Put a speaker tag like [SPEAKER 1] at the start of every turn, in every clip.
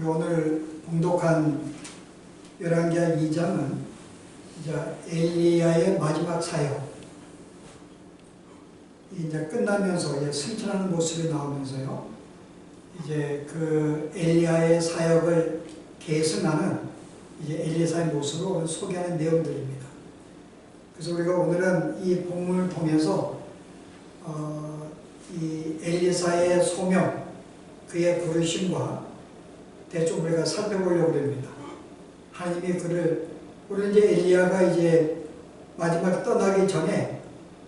[SPEAKER 1] 우리 오늘 봉독한 열왕기하 2장은 이제 엘리야의 마지막 사역, 이제 끝나면서 이제 승천하는 모습이 나오면서요, 이제 그 엘리야의 사역을 계승하는 이제 엘리사의 모습으로 소개하는 내용들입니다. 그래서 우리가 오늘은 이 본문을 통해서 이 엘리사의 소명, 그의 부르심과 대충 우리가 살펴보려고 합니다. 하나님이 우리 이제 엘리야가 이제 마지막에 떠나기 전에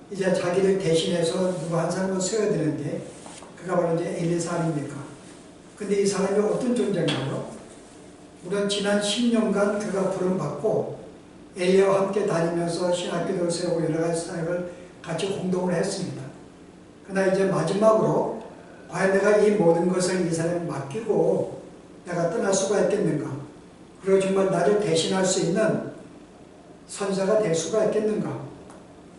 [SPEAKER 1] 이제 자기를 대신해서 누구 한 사람을 세워야 되는데, 그가 바로 이제 엘리사 아닙니까? 근데 이 사람이 어떤 존재인가요? 우리는 지난 10년간 그가 부름받고 엘리야와 함께 다니면서 신학교를 세우고 여러 가지 사역을 같이 공동을 했습니다. 그러나 이제 마지막으로 과연 내가 이 모든 것을 이 사람에 맡기고 내가 떠날 수가 있겠는가? 그리고 정말 나를 대신할 수 있는 선사가 될 수가 있겠는가?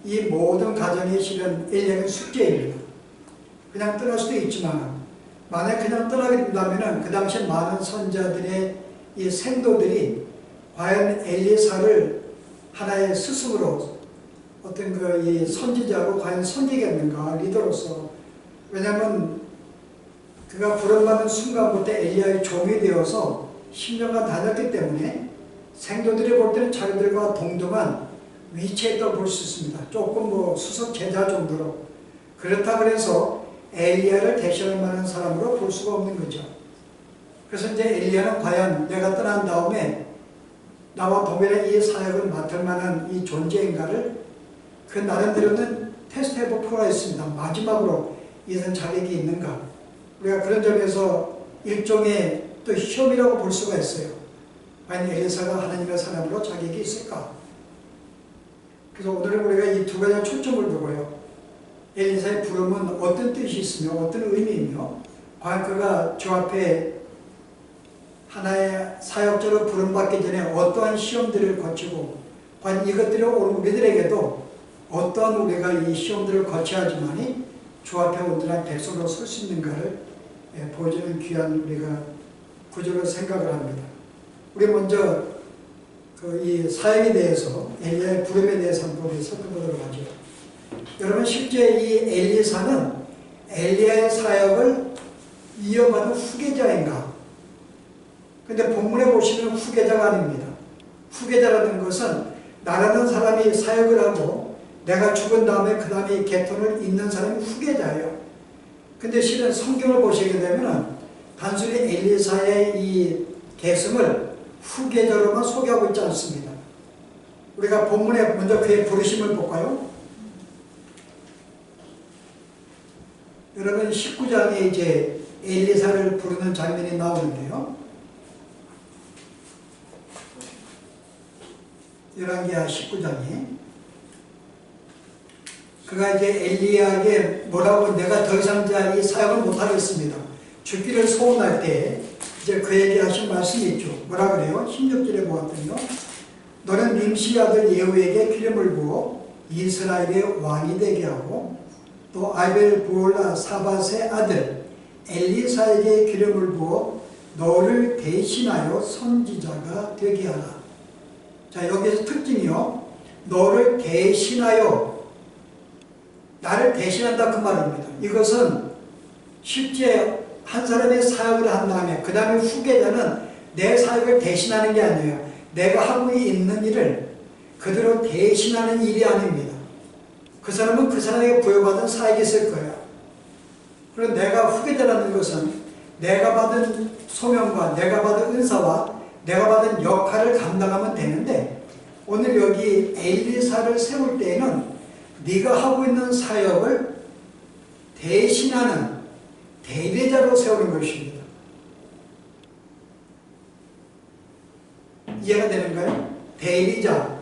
[SPEAKER 1] 이 모든 과정이 실은 엘리야의 숙제입니다. 그냥 떠날 수도 있지만, 만약 그냥 떠나게 된다면 그 당시 많은 선자들의 이 생도들이 과연 엘리사를 하나의 스승으로 어떤 이 선지자로 과연 섬기겠는가, 리더로서. 왜냐하면 그가 부름받은 순간부터 엘리야의 종이 되어서 10년간 다녔기 때문에 생도들이 볼 때는 자기들과 동등한 위치에 있다고 볼 수 있습니다. 조금 수석 제자 정도로. 그렇다 그래서 엘리야를 대신할 만한 사람으로 볼 수가 없는 거죠. 그래서 이제 엘리야는 과연 내가 떠난 다음에 나와 동일한 이 사역을 맡을 만한 이 존재인가를 그 나름대로는 테스트해볼 필요가 있습니다. 마지막으로 이런 자격이 있는가. 우리가 그런 점에서 일종의 또 시험이라고 볼 수가 있어요. 과연 엘리사가 하나님의 사람으로 자격이 있을까? 그래서 오늘은 우리가 이 두 가지 초점을 두고요, 엘리사의 부름은 어떤 뜻이 있으며 어떤 의미이며 과연 그가 저 앞에 하나의 사역자로 부름받기 전에 어떠한 시험들을 거치고 과연 이것들을 우리들에게도 어떠한 우리가 이 시험들을 거쳐야지만이 주 앞에 온전한 백성으로 설 수 있는가를 보여주는 귀한 우리가 구조로 생각을 합니다. 우리 먼저 이 사역에 대해서, 엘리야의 부름에 대해서 한번 살펴보도록 하죠. 여러분, 실제 이 엘리사는 엘리야의 사역을 이어받은 후계자인가? 근데 본문에 보시면 후계자가 아닙니다. 후계자라는 것은 나라는 사람이 사역을 하고 내가 죽은 다음에 그 다음에 계통을 잇는 사람이 후계자예요. 근데 실은 성경을 보시게 되면 단순히 엘리사의 이 계승을 후계자로만 소개하고 있지 않습니다. 우리가 본문에 먼저 그의 부르심을 볼까요? 여러분, 19장에 이제 엘리사를 부르는 장면이 나오는데요. 열왕기하 19장에 그가 이제 엘리야에게 뭐라고, 내가 더 이상 이 사역을 못하겠습니다, 죽기를 소원할 때 이제 그에게 하신 말씀이 있죠. 뭐라 그래요? 16절에 보았더니요, 너는 nim시 아들 예후에게 기름을 부어 이스라엘의 왕이 되게 하고 또 아벨 부올라 사밧의 아들 엘리사에게 기름을 부어 너를 대신하여 선지자가 되게 하라. 자, 여기서 특징이요, 너를 대신하여, 나를 대신한다 그 말입니다. 이것은 실제 한 사람의 사역을 한 다음에 그 다음에 후계자는 내 사역을 대신하는 게 아니에요. 내가 하고 있는 일을 그대로 대신하는 일이 아닙니다. 그 사람은 그 사람에게 부여받은 사역이 있을 거예요. 그리고 내가 후계자라는 것은 내가 받은 소명과 내가 받은 은사와 내가 받은 역할을 감당하면 되는데, 오늘 여기 엘리사를 세울 때에는 네가 하고 있는 사역을 대신하는 대리자로 세우는 것입니다. 이해가 되는가요? 대리자.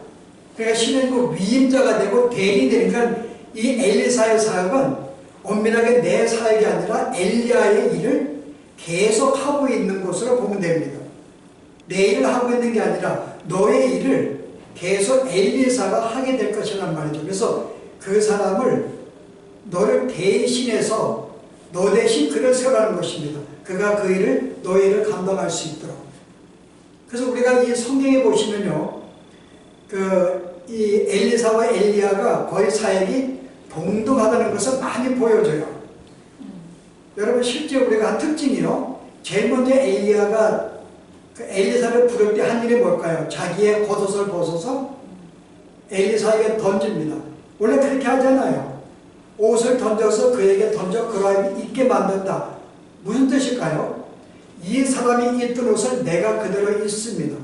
[SPEAKER 1] 그러니까 신은 그 위임자가 되고 대리되니까 이 엘리사의 사역은 엄밀하게 내 사역이 아니라 엘리야의 일을 계속 하고 있는 것으로 보면 됩니다. 내 일을 하고 있는 게 아니라 너의 일을 계속 엘리사가 하게 될 것이란 말이죠. 그래서 그 사람을 너를 대신해서 너 대신 그를 세우라는 것입니다. 그가 그 일을 너희를 감당할 수 있도록. 그래서 우리가 이 성경에 보시면요, 이 엘리사와 엘리야가 거의 사역이 동등하다는 것을 많이 보여줘요. 여러분 실제 우리가 한 특징이요, 제일 먼저 엘리야가 그 엘리사를 부를 때 한 일이 뭘까요? 자기의 겉옷을 벗어서 엘리사에게 던집니다. 원래 그렇게 하잖아요. 옷을 던져서 그에게 던져 그가 입게 만든다. 무슨 뜻일까요? 이 사람이 입던 옷을 내가 그대로 입습니다.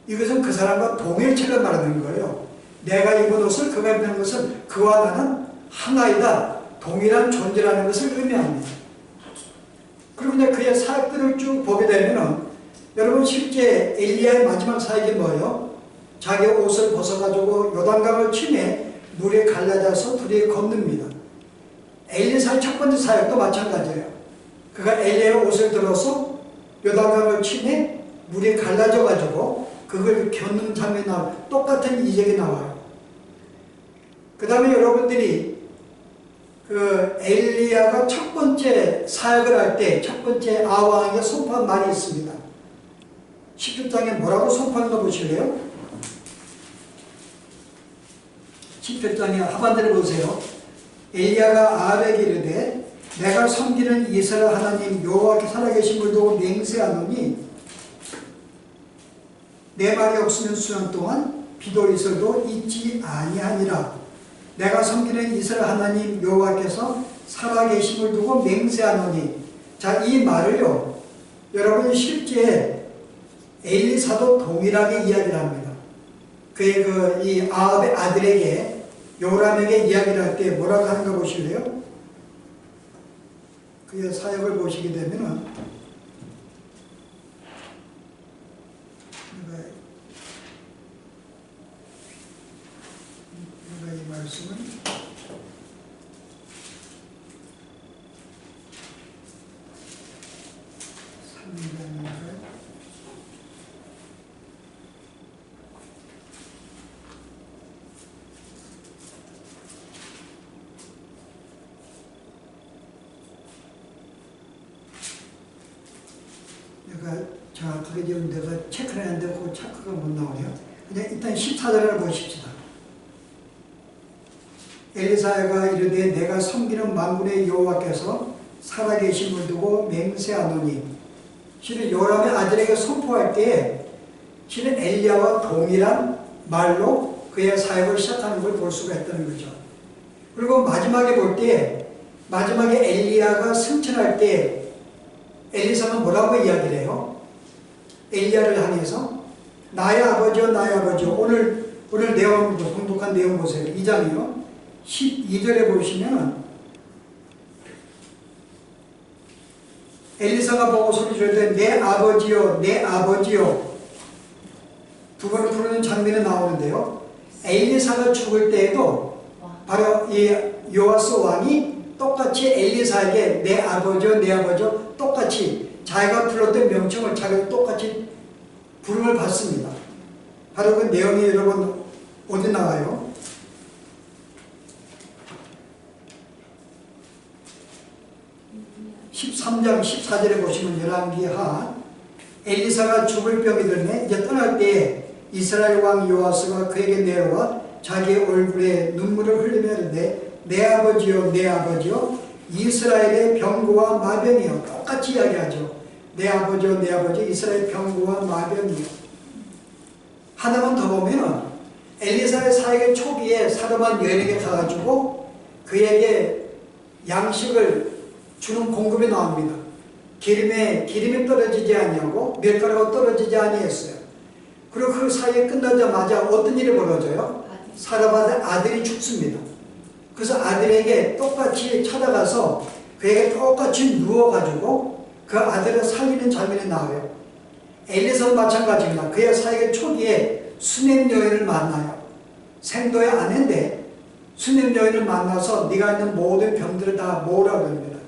[SPEAKER 1] 이것은 그 사람과 동일체를 말하는 거예요. 내가 입은 옷을 그가 입는 것은 그와 나는 하나이다. 동일한 존재라는 것을 의미합니다. 그리고 이제 그의 사역들을 쭉 보게 되면은 여러분 실제 엘리야의 마지막 사역이 뭐예요? 자기 옷을 벗어가지고 요단강을 치매 물에 갈라져서 둘이 건넙니다. 엘리사의 첫 번째 사역도 마찬가지예요. 그가 엘리야의 옷을 들어서 요단강을 치매 물이 갈라져가지고 그걸 겪는 장면이 나와요. 똑같은 이적이 나와요. 그 다음에 여러분들이 그 엘리야가 첫 번째 사역을 할 때 첫 번째 아왕에게 선포한 말이 있습니다. 17장에 뭐라고 선포하는 거 보실래요? 17장의 하반절을 보세요. 엘리야가 아합에게 이르되 내가 섬기는 이스라엘 하나님 여호와께 살아계신 분도 맹세하노니 내 말이 없으면 수년 동안 비도 있어도 있지 아니하니라. 내가 섬기는 이스라엘 하나님 여호와께서 살아계심을 두고 맹세하노니. 자, 이 말을요, 여러분이 실제 엘리사도 동일하게 이야기를 합니다. 그의 이 아합의 아들에게 요람에게 이야기를 할 때 뭐라고 하는가 보실래요? 그의 사역을 보시게 되면은 내가 이 말씀은 정확하게 지금 내가 체크를 했는데 그 체크가 못 나오네요. 그냥 일단 14절을 보십시다. 엘리사가 이르되 내가 섬기는 만군의 여호와께서 살아계심을 두고 맹세하노니. 실은 요람의 아들에게 선포할 때에 실은 엘리야와 동일한 말로 그의 사역을 시작하는 걸 볼 수가 있다는 거죠. 그리고 마지막에 볼 때 마지막에 엘리야가 승천할 때 엘리사가 뭐라고 이야기를 해요? 엘리야를 향해서 나의 아버지요 나의 아버지요. 오늘 내용, 공독한 내용 보세요. 2장이요 12절에 보시면 엘리사가 보고 소리 지를 때 내 아버지요 내 아버지요 두 번을 부르는 장면이 나오는데요. 엘리사가 죽을 때에도 바로 이 요아스 왕이 똑같이 엘리사에게 내 아버지요 내 아버지요 똑같이 자기가 불렀던 명칭을 자기가 똑같이 부름을 받습니다. 바로 그 내용이 여러분 어디 나와요? (13장 14절에) 보시면 열왕기하 엘리사가 죽을 병이 들매 이제 떠날 때에 이스라엘 왕 요아스가 그에게 내려와 자기의 얼굴에 눈물을 흘리며 이르되 내 아버지요 내 아버지요 이스라엘의 병고와 마병이요. 똑같이 이야기하죠. 내 아버지요 내 아버지 이스라엘 병고와 마병이요. 하나만 더 보면 엘리사의 사역의 초기에 사르반 여인에게 가가지고 그에게 양식을 주는 공급이 나옵니다. 기름이 떨어지지 아니하고 밀가루가 떨어지지 아니했어요. 그리고 그 사역이 끝나자마자 어떤 일이 벌어져요? 사르반의 아들이 죽습니다. 그래서 아들에게 똑같이 찾아가서 그에게 똑같이 누워가지고 그 아들을 살리는 장면이 나와요. 엘리사도 마찬가지입니다. 그의 사역의 초기에 수넴 여인을 만나요. 생도의 아내인데 수넴 여인을 만나서 네가 있는 모든 병들을 다 모으라고 합니다.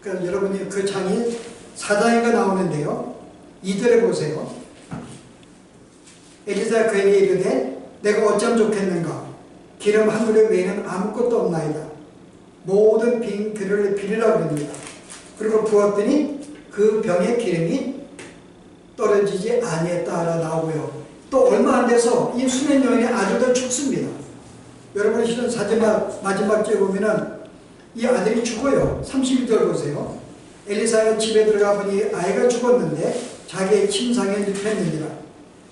[SPEAKER 1] 그래서 여러분이 그 장이 4장에가 나오는데요. 2절에 보세요. 엘리사가 그에게 이르되 내가 어찌하면 좋겠는가? 기름 한 그릇 외에는 아무것도 없나이다. 모든 빈 그릇을 비리라고 합니다. 그리고 부었더니 그 병의 기름이 떨어지지 아니했다라 나오고요. 또 얼마 안 돼서 이 수면 여인의 아들도 죽습니다. 여러분 실은 마지막 째 보면은 이 아들이 죽어요. 31절 보세요. 엘리사가 집에 들어가 보니 아이가 죽었는데 자기의 침상에 눕혔느니라.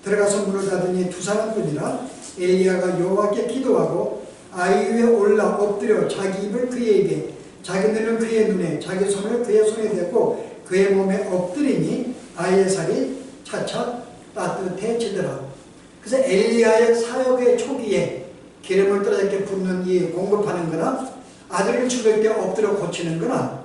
[SPEAKER 1] 들어가서 문을 닫으니 두 사람뿐이라. 엘리야가 여호와께 기도하고 아이 위에 올라 엎드려 자기 입을 그의 입에, 자기 눈을 그의 눈에, 자기 손을 그의 손에 대고 그의 몸에 엎드리니 아이의 살이 차차 따뜻해지더라. 그래서 엘리야의 사역의 초기에 기름을 떨어지게 붓는 이 공급하는 거나 아들을 죽을 때 엎드려 고치는 거나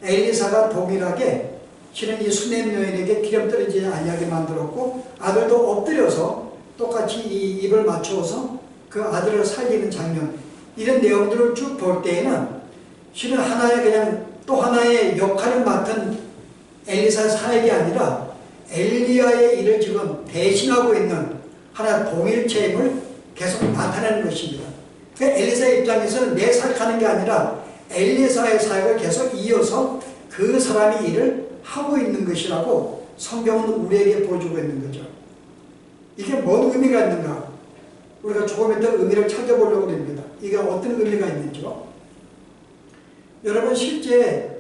[SPEAKER 1] 엘리사가 동일하게 실은 이 수냄 여인에게 기름 떨어지지 아니하게 만들었고 아들도 엎드려서 똑같이 이 입을 맞추어서 그 아들을 살리는 장면, 이런 내용들을 쭉 볼 때에는 실은 하나의 그냥 또 하나의 역할을 맡은 엘리사 사역이 아니라 엘리야의 일을 지금 대신하고 있는 하나의 동일체임을 계속 나타내는 것입니다. 엘리사의 입장에서는 내 사역하는 게 아니라 엘리사의 사역을 계속 이어서 그 사람이 일을 하고 있는 것이라고 성경은 우리에게 보여주고 있는 거죠. 이게 뭔 의미가 있는가? 우리가 조금 이따 의미를 찾아보려고 합니다. 이게 어떤 의미가 있는지요? 여러분 실제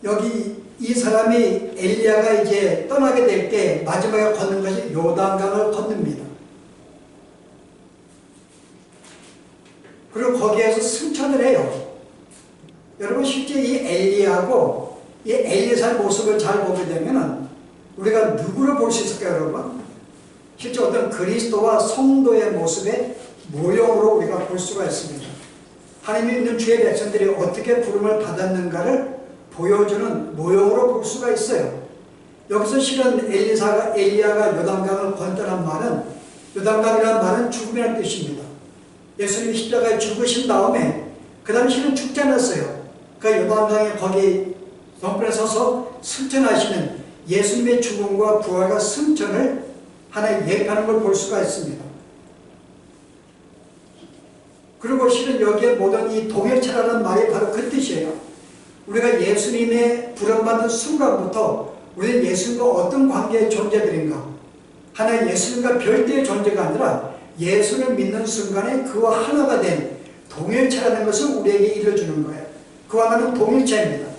[SPEAKER 1] 여기 이 사람이 엘리야가 이제 떠나게 될 때 마지막에 걷는 것이 요단강을 건넙니다. 그리고 거기에서 승천을 해요. 여러분 실제 이 엘리야하고 이 엘리사의 모습을 잘 보게 되면 우리가 누구를 볼 수 있을까요, 여러분? 실제 어떤 그리스도와 성도의 모습의 모형으로 우리가 볼 수가 있습니다. 하나님이 있는 주의 백성들이 어떻게 부름을 받았는가를 보여주는 모형으로 볼 수가 있어요. 여기서 실은 엘리야가 요단강을 건너란 말은, 요단강이라는 말은 죽음이라는 뜻입니다. 예수님이 십자가에 죽으신 다음에 그 당시는 죽지 않았어요. 그러니까 요단강에 거기 덩굴에 서서 승천하시는 예수님의 죽음과 부활과 승천을 하나의 예표하는 걸 볼 수가 있습니다. 그리고 실은 여기에 모든 이 동일체라는 말이 바로 그 뜻이에요. 우리가 예수님의 부름받는 순간부터 우리는 예수님과 어떤 관계의 존재들인가, 하나의 예수님과 별도의 존재가 아니라 예수를 믿는 순간에 그와 하나가 된 동일체라는 것을 우리에게 일러주는 거예요. 그와 나는 동일체입니다.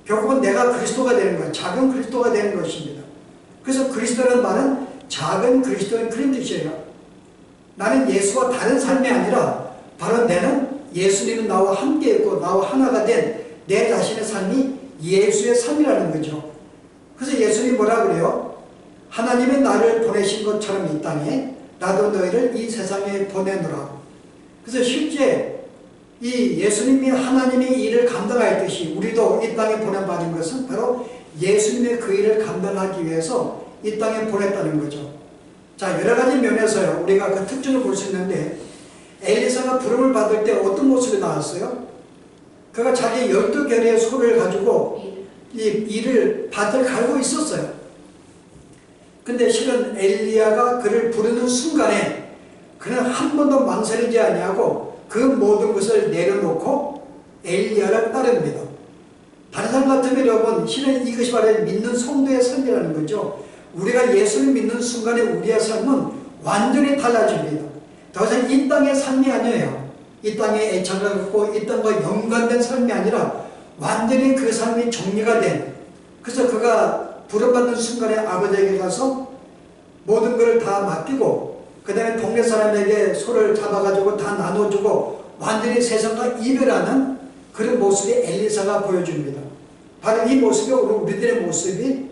[SPEAKER 1] 결국은 내가 그리스도가 되는 거예요. 작은 그리스도가 되는 것입니다. 그래서 그리스도라는 말은 작은 그리스도인 그런 뜻이에요. 나는 예수와 다른 삶이 아니라 바로 나는 예수님은 나와 함께 있고 나와 하나가 된 내 자신의 삶이 예수의 삶이라는 거죠. 그래서 예수님이 뭐라 그래요? 하나님이 나를 보내신 것처럼 이 땅에 나도 너희를 이 세상에 보내노라. 그래서 실제 이 예수님이 하나님의 일을 감당하였듯이 우리도 이 땅에 보내받은 것은 바로 예수님의 그 일을 감당하기 위해서 이 땅에 보냈다는 거죠. 자, 여러 가지 면에서요 우리가 그 특징을 볼 수 있는데, 엘리사가 부름을 받을 때 어떤 모습이 나왔어요? 그가 자기 12결의 소를 가지고 이 일을 밭을 갈고 있었어요. 근데 실은 엘리야가 그를 부르는 순간에 그는 한 번도 망설이지 아니하고 그 모든 것을 내려놓고 엘리야를 따릅니다. 다른 사람 같으면 여러분, 실은 이것이 바로 믿는 성도의 삶이라는 거죠. 우리가 예수를 믿는 순간에 우리의 삶은 완전히 달라집니다. 더 이상 이 땅의 삶이 아니에요. 이 땅에 애착을 갖고 이 땅과 연관된 삶이 아니라 완전히 그 삶이 정리가 된, 그래서 그가 부름받는 순간에 아버지에게 가서 모든 것을 다 맡기고 그 다음에 동네 사람에게 소를 잡아가지고 다 나눠주고 완전히 세상과 이별하는 그런 모습이 엘리사가 보여줍니다. 바로 이 모습이 우리들의 모습이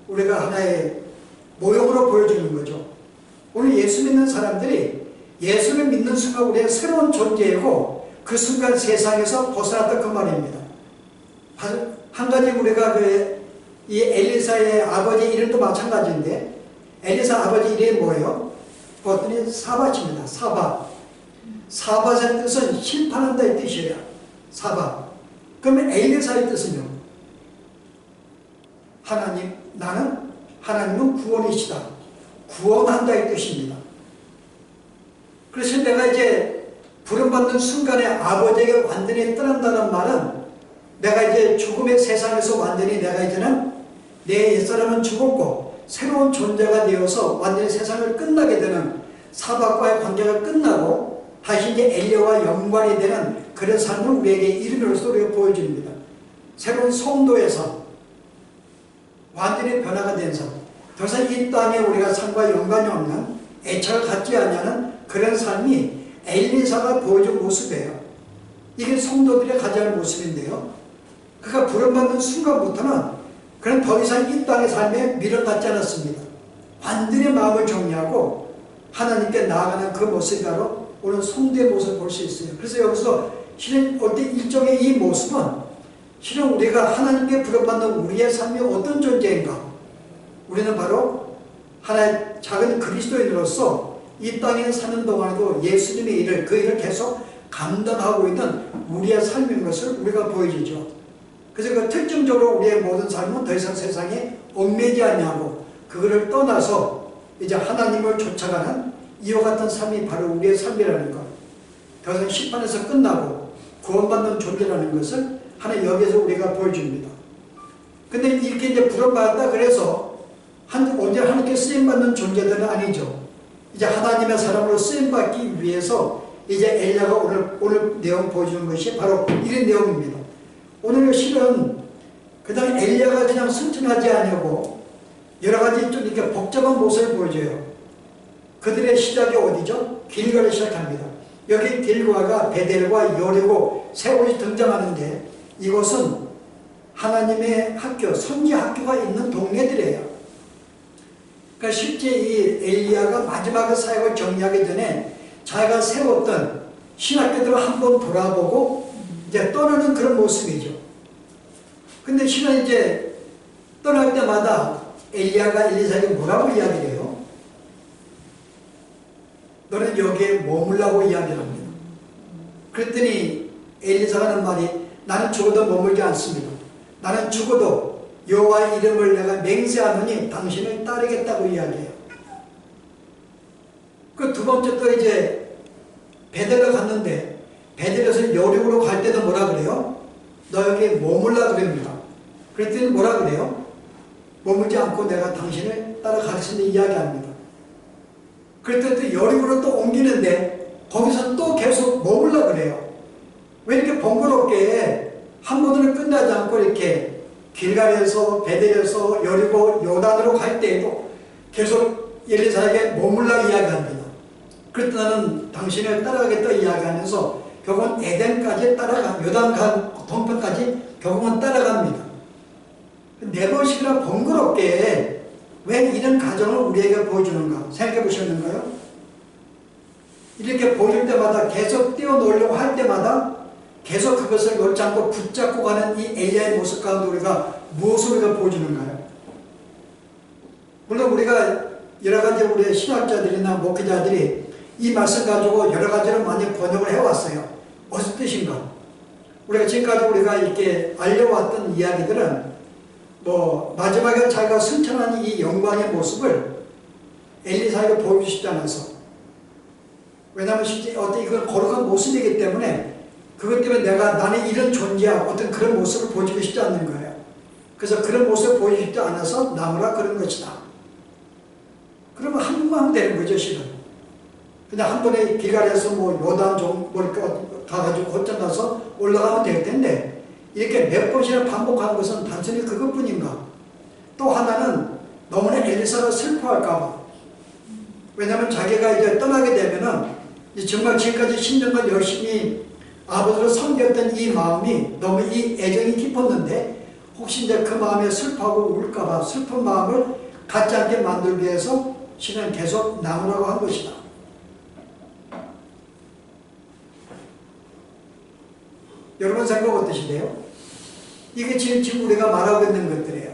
[SPEAKER 1] 우리가 하나의 모형으로 보여주는 거죠. 오늘 예수 믿는 사람들이 예수를 믿는 순간 우리의 새로운 존재이고 그 순간 세상에서 벗어났다 그 말입니다. 한 가지 우리가 이 엘리사의 아버지 이름도 마찬가지인데, 엘리사 아버지 이름이 뭐예요? 그것들이 사밧입니다. 사밧. 사밧의 뜻은 심판한다 이 뜻이에요. 사밧. 그러면 엘리사의 뜻은요? 하나님, 하나님은 구원이시다. 구원한다 이 뜻입니다. 그래서 내가 이제 부름받는 순간에 아버지에게 완전히 떠난다는 말은 내가 이제 죽음의 세상에서 완전히 내가 이제는 내 옛사람은 죽었고 새로운 존재가 되어서 완전히 세상을 끝나게 되는 사박과의 관계가 끝나고 다시 이제 엘리야와 연관이 되는 그런 삶을 우리에게 이름으로써 우리가 보여줍니다. 새로운 성도의 삶, 완전히 변화가 된 삶, 더 이상 이 땅에 우리가 삶과 연관이 없는 애착을 갖지 않냐는 그런 삶이 엘리사가 보여준 모습이에요. 이게 성도들의 가져야 할 모습인데요. 그가 부름받는 순간부터는 그는 더 이상 이 땅의 삶에 미련받지 않았습니다. 완전히 마음을 정리하고 하나님께 나아가는 그 모습이 바로 오늘 성도의 모습을 볼 수 있어요. 그래서 여기서 실은 일종의 이 모습은 실은 우리가 하나님께 부름받는 우리의 삶이 어떤 존재인가? 우리는 바로 하나의 작은 그리스도인으로서 이 땅에 사는 동안에도 예수님의 일을, 그 일을 계속 감당하고 있는 우리의 삶인 것을 우리가 보여주죠. 그래서 그 특징적으로 우리의 모든 삶은 더 이상 세상에 얽매지 않냐고 그거를 떠나서 이제 하나님을 쫓아가는 이와 같은 삶이 바로 우리의 삶이라는 것. 더 이상 심판에서 끝나고 구원받는 존재라는 것을 하나 여기에서 우리가 보여줍니다. 근데 이렇게 이제 부름받았다 그래서 언제 하나님께 쓰임받는 존재들은 아니죠. 이제 하나님의 사람으로 쓰임받기 위해서 이제 엘리야가 오늘 내용 보여주는 것이 바로 이런 내용입니다. 오늘 실은 그냥 엘리야가 그냥 순진하지 아니하고 여러 가지 좀 이렇게 복잡한 모습을 보여줘요. 그들의 시작이 어디죠? 길가를 시작합니다. 여기 길가가 베델과 여리고 세 곳이 등장하는데 이곳은 하나님의 학교, 선지 학교가 있는 동네들이에요. 그러니까 실제 이 엘리야가 마지막 사역을 정리하기 전에 자기가 세웠던 신학교들을 한번 돌아보고 이제 떠나는 그런 모습이죠. 근데 실은 이제 떠날 때마다 엘리야가 엘리사에게 뭐라고 이야기를 해요? 너는 여기에 머물라고 이야기를 합니다. 그랬더니 엘리사가 하는 말이 나는 죽어도 머물지 않습니다. 나는 죽어도 여호와의 이름을 내가 맹세하노니 당신을 따르겠다고 이야기해요. 그 두 번째 또 이제 베델로 갔는데 베델에서 여리고로 갈 때도 뭐라 그래요? 너 여기 머물라 그럽니다. 그랬더니 뭐라 그래요? 머물지 않고 내가 당신을 따라가겠습니다 이야기합니다. 그랬더니 또 여리고로 또 옮기는데 거기서 또 계속 머물라 그래요. 왜 이렇게 번거롭게 한 번으로 끝나지 않고 이렇게 길갈에서 베델에서 여리고 요단으로 갈 때에도 계속 엘리사에게 머물라 이야기합니다. 그랬더니 나는 당신을 따라가겠다 이야기하면서 결국은 에덴까지 요단강 동편까지 결국은 따라갑니다. 네 번씩이나 번거롭게 왜 이런 가정을 우리에게 보여주는가 생각해 보셨는가요? 이렇게 보여줄 때마다 계속 띄워놓으려고 할 때마다 계속 그것을 놓지 않고 붙잡고 가는 이 엘리야의 모습 가운데 우리가 무엇을 우리가 보여주는가요? 물론 우리가 여러 가지 우리의 신학자들이나 목회자들이 이 말씀 가지고 여러 가지로 많이 번역을 해왔어요. 무슨 뜻인가? 우리가 지금까지 우리가 이렇게 알려왔던 이야기들은 뭐 마지막에 자기가 승천하는 이 영광의 모습을 엘리사에게 보여주시지 않아서, 왜냐하면 실제 어떤 이건 거룩한 모습이기 때문에 그것 때문에 나는 이런 존재야 어떤 그런 모습을 보여주고 싶지 않는 거예요. 그래서 그런 모습을 보여주지 않아서 나무라 그런 것이다. 그러면 한 번만 하면 되는 거죠, 실은. 그냥 한 번에 길갈에서 뭐 요단 좀 가가지고 곧장 가서 올라가면 될 텐데 이렇게 몇 번이나 반복하는 것은 단순히 그것뿐인가? 또 하나는 너무나 엘리사가 슬퍼할까봐. 왜냐하면 자기가 이제 떠나게 되면은 정말 지금까지 10년간 열심히 아버지를 섬겼던 이 마음이 너무 이 애정이 깊었는데 혹시 이제 그 마음에 슬퍼하고 울까봐 슬픈 마음을 갖지 않게 만들기 위해서 신은 계속 남으라고 한 것이다. 여러분 생각 어떠시대요? 이게 지금 우리가 말하고 있는 것들이에요.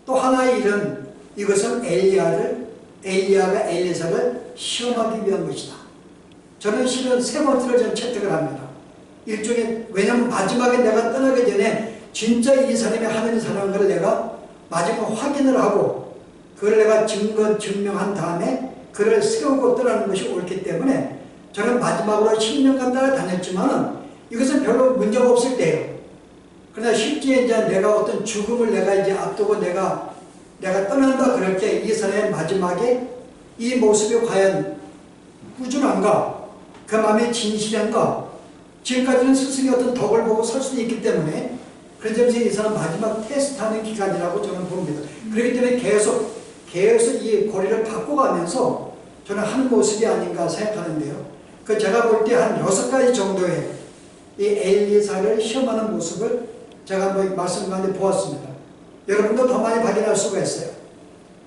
[SPEAKER 1] 또 하나의 일은 이것은 엘리야가 엘리사를 시험하기 위한 것이다. 저는 실은 세 번째로 저는 채택을 합니다. 일종의, 왜냐하면 마지막에 내가 떠나기 전에 진짜 이 사람이 하나님 사랑을 내가 마지막 확인을 하고 그걸 내가 증명한 다음에 그를 세우고 떠나는 것이 옳기 때문에 저는 마지막으로 10년간 따라다녔지만은 이것은 별로 문제가 없을 때예요. 그러나 실제 이제 내가 어떤 죽음을 내가 이제 앞두고 내가 떠난다 그럴 때 이 사람의 마지막에 이 모습이 과연 꾸준한가, 그 마음이 진실한가, 지금까지는 스승의 어떤 덕을 보고 설 수는 있기 때문에 그런 점에서 이 사람 마지막 테스트하는 기간이라고 저는 봅니다. 그렇기 때문에 계속 이 고리를 바꿔가면서 저는 하는 모습이 아닌가 생각하는데요. 그 제가 볼 때 한 6가지 정도의 이 엘리사를 시험하는 모습을 제가 한번 말씀 가운데 보았습니다. 여러분도 더 많이 발견할 수가 있어요.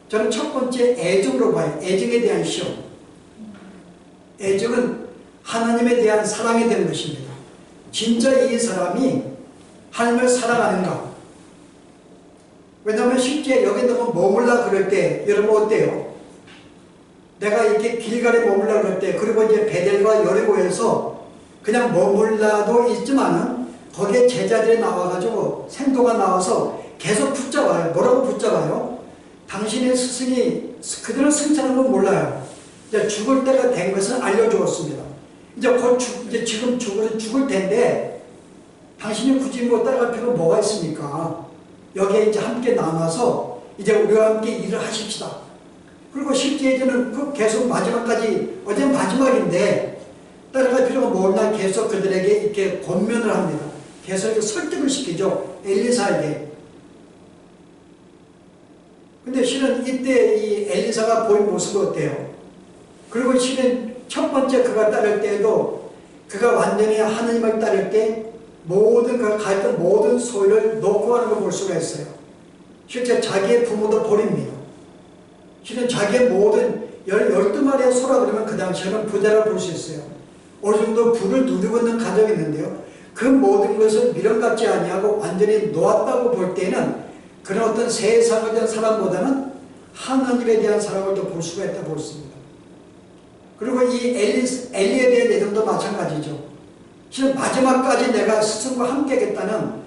[SPEAKER 1] 저는 첫 번째 애정으로 봐요. 애정에 대한 시험. 애정은 하나님에 대한 사랑이 되는 것입니다. 진짜 이 사람이 하나님을 사랑하는가? 왜냐하면 실제 여기 너무 머물라 그럴 때 여러분 어때요? 내가 이렇게 길갈에 머물라 그럴 때, 그리고 이제 베델과 여리고에서 그냥 머물라도 있지만은 거기에 제자들이 나와가지고 생도가 나와서 계속 붙잡아요. 뭐라고 붙잡아요? 당신의 스승이 그들은 승천하는 건 몰라요. 이제 죽을 때가 된 것을 알려주었습니다. 이제 곧 이제 지금 죽을 텐데 당신이 굳이 뭐 따라갈 필요가 뭐가 있습니까? 여기에 이제 함께 남아서 이제 우리와 함께 일을 하십시다. 그리고 실제 이제는 그 계속 마지막까지, 어제 마지막인데 따라갈 필요가 뭐 없나 계속 그들에게 이렇게 권면을 합니다. 계속 이렇게 설득을 시키죠. 엘리사에게. 근데 실은 이때 이 엘리사가 보인 모습은 어때요? 그리고 실은 첫 번째 그가 따를 때에도 그가 완전히 하나님을 따를 때 모든 그가 가졌던 모든 소유를 놓고 가는 걸 볼 수가 있어요. 실제 자기의 부모도 버립니다. 실은 자기의 모든 12마리의 소라 그러면 그 당시에는 부자를 볼 수 있어요. 어느 정도 부를 누리고 있는 가정이 있는데요. 그 모든 것을 미련같지 아니하고 완전히 놓았다고 볼 때는 그런 어떤 세상에 대한 사랑보다는 하나님에 대한 사랑을 더 볼 수가 있다고 볼 수 있습니다. 그리고 이 엘리에 대한 예정도 마찬가지죠. 실은 마지막까지 내가 스승과 함께 하겠다는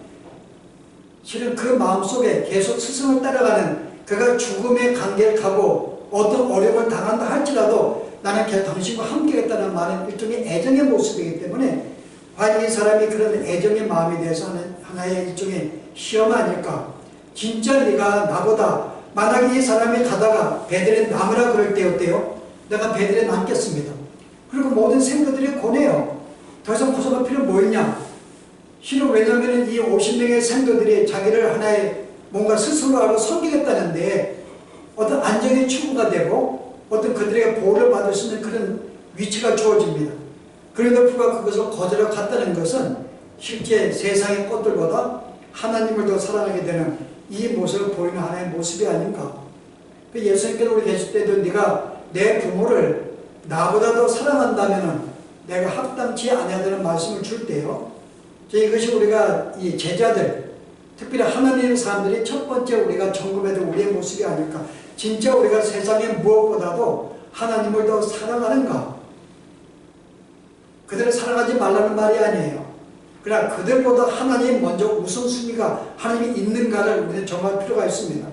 [SPEAKER 1] 실은 그 마음속에 계속 스승을 따라가는, 그가 죽음의 관계를 가고 어떤 어려움을 당한다 할지라도 나는 당신과 함께 하겠다는 말은 일종의 애정의 모습이기 때문에 과연 이 사람이 그런 애정의 마음에 대해서 하는 하나의 일종의 시험 아닐까. 진짜 네가 나보다, 만약에 이 사람이 가다가 베델에 남으라 그럴 때 어때요? 내가 베델에 남겠습니다. 그리고 모든 생도들이 고뇌요. 더 이상 고생할 필요 뭐 있냐? 실은 왜냐하면 이 50명의 생도들이 자기를 하나의 뭔가 스스로 알고 섬기겠다는데 어떤 안정의 추구가 되고 어떤 그들에게 보호를 받을 수 있는 그런 위치가 주어집니다. 그런데 불구하고 그것을 거절하고 갔다는 것은 실제 세상의 것들보다 하나님을 더 사랑하게 되는 이 모습을 보이는 하나의 모습이 아닌가. 예수님께서 우리 계실 때도 네가 내 부모를 나보다 더 사랑한다면 내가 합당치 않아야 되는 말씀을 줄 때요. 이것이 우리가 이 제자들, 특별히 하나님의 사람들이 첫 번째 우리가 점검해야 될 우리의 모습이 아닐까. 진짜 우리가 세상에 무엇보다도 하나님을 더 사랑하는가. 그들을 사랑하지 말라는 말이 아니에요. 그러나 그들보다 하나님 먼저 우선순위가 하나님이 있는가를 우리는 정할 필요가 있습니다.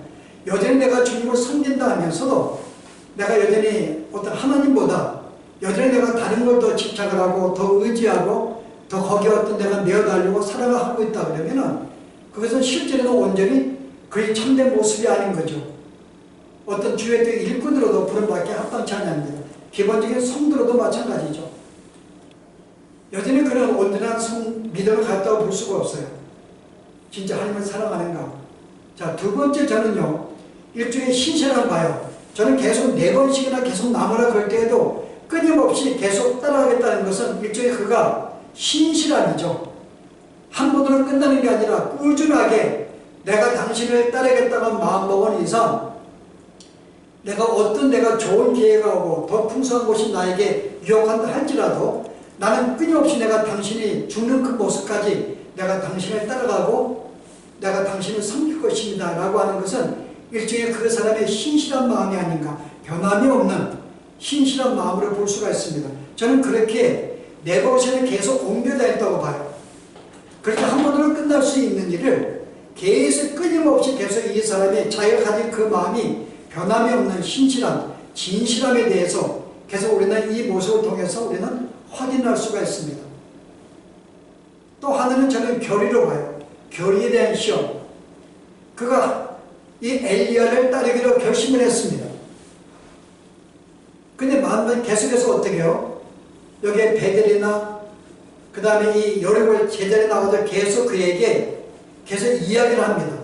[SPEAKER 1] 여전히 내가 주님을 섬긴다 하면서도 내가 여전히 어떤 하나님보다 여전히 내가 다른 걸 더 집착을 하고 더 의지하고 더 거기에 어떤 내가 내어달리고 사랑을 하고 있다 그러면은 그것은 실제로는 온전히 그의 참된 모습이 아닌 거죠. 어떤 주의 또 일꾼으로도 부름받기 합당치 않습니다. 기본적인 성도로도 마찬가지죠. 여전히 그런 온전한 믿음을 갖다고 볼 수가 없어요. 진짜 하나님을 사랑하는가. 자, 두 번째 저는요, 일종의 신실함을 봐요. 저는 계속 4번씩이나 계속 남으라 그럴 때에도 끊임없이 계속 따라가겠다는 것은 일종의 그가 신실함이죠. 한 번으로 끝나는 게 아니라 꾸준하게 내가 당신을 따르겠다는 마음먹은 이상 내가 좋은 기회가 오고 더 풍성한 곳이 나에게 유혹한다 할지라도 나는 끊임없이 내가 당신이 죽는 그 모습까지 내가 당신을 따라가고 내가 당신을 섬길 것입니다 라고 하는 것은 일종의 그 사람의 신실한 마음이 아닌가. 변함이 없는 신실한 마음으로 볼 수가 있습니다. 저는 그렇게 내 것을 계속 옮겨다녔다고 봐요. 그렇게 한 번으로 끝날 수 있는 일을 계속 끊임없이 계속 이 사람의 자기가 가진 그 마음이 변함이 없는 신실함, 진실함에 대해서 계속 우리는 이 모습을 통해서 우리는 확인할 수가 있습니다. 또 하나는 저는 결의로 봐요. 결의에 대한 시험. 그가 이 엘리야를 따르기로 결심을 했습니다. 근데 만만 계속해서 어떻게 해요? 여기에 베델이나 그 다음에 이 여리고 제자리 나와서 계속 그에게 계속 이야기를 합니다.